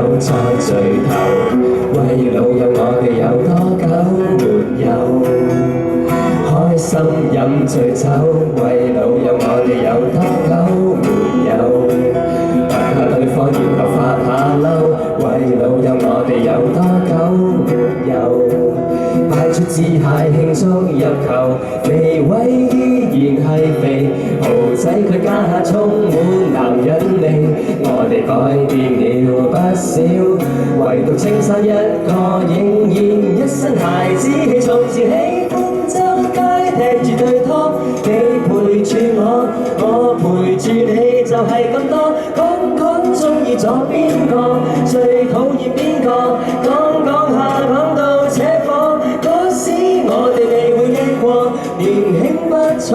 有再聚頭，為老友我哋有多久沒有開心飲醉酒？為老友我哋有多久沒有拍下對方然後發下嬲？為老友我哋有多久沒有擺出姿態慶祝入球？肥位依然係肥，豪仔佢家下充滿男人味。我哋改變了不少，唯獨青山一個仍然一身孩子氣。從前喜歡周街踢住對拖，你陪住我，我陪住你，就係咁多。講中意咗邊個，最討厭邊個？講下講到扯火，嗰時我哋未會驚過，年輕不錯，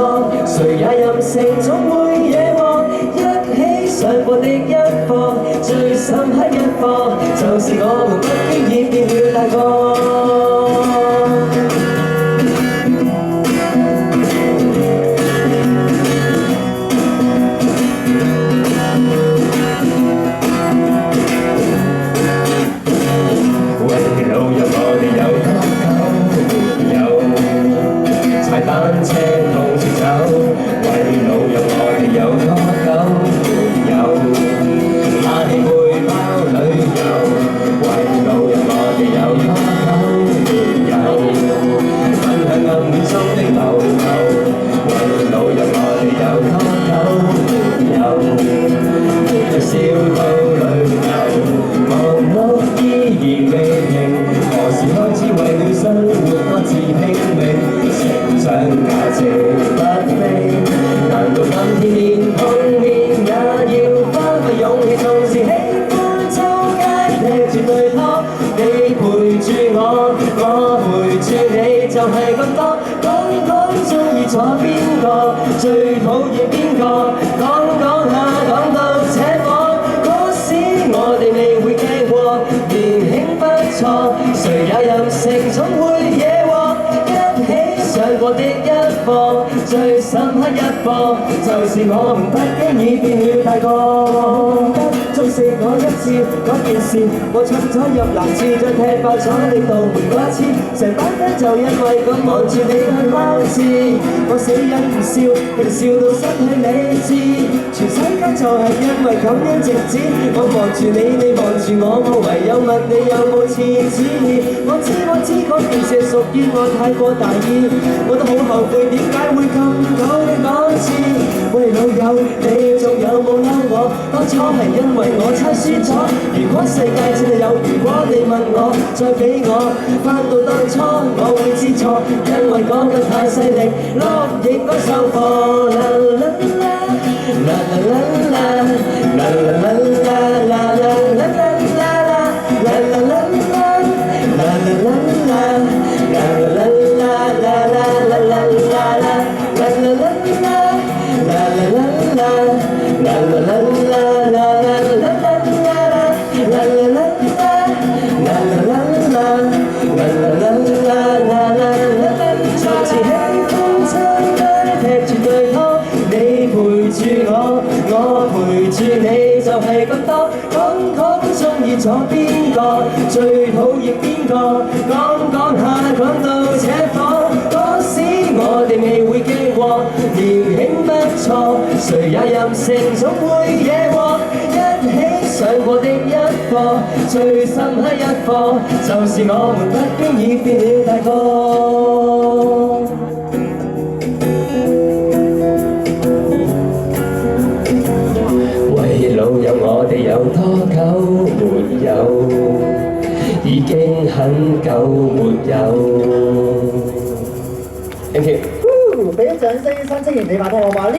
誰也任性總會惹禍。一起上過的一課，最深刻一課，就是我們不經意變了大個。單車到處走，為老友我哋有多久沒有拿起背包旅遊？為老友我哋有多久沒有分享暗戀中的流流？為老友我哋有多久沒有每日笑到淚流？忙碌依然未停，何時開始為了生活多自拼命？想價值不菲，難道今天連碰面也要花費勇氣？從前喜歡周街踢住對拖，你陪住我，我陪住你，就係咁多。講中意咗邊個，最討厭邊個？講下講到扯火，嗰時我哋未會驚過，年輕不錯，誰也任性總會惹禍。上過的一課，最深刻一課，就是我們不經意變了大個。縱是我一次嗰件事，我出咗入籃次，再踢爆咗你道門嗰一次，成班 friend 就因為咁望住你去拋字，我死忍唔笑，定笑到失去理智。全世界就係因為咁樣靜止，我望住你，你望住我，我唯有問你有冇廁紙。我知嗰件事屬於我太過大意，我都好後悔點解會咁早的講次。喂老友，你仲有冇嬲我？當初係因為我猜輸咗，如果世界真係有如果，你問我再俾我翻到當初，我會知錯，因為講得太細力，錄影嗰首歌啦啦啦啦啦啦啦啦啦啦啦我陪住你，就係咁多。講中意咗邊個，最討厭邊個？講下講到扯火，嗰時我哋未會驚過，年輕不錯，誰也任性總會惹禍。一起上過的一課，最深刻一課，就是我們不經意變了大個。老友我哋有多久沒有，已經很久沒有。Thank you。俾啲掌聲，新青年你話聽好嘛？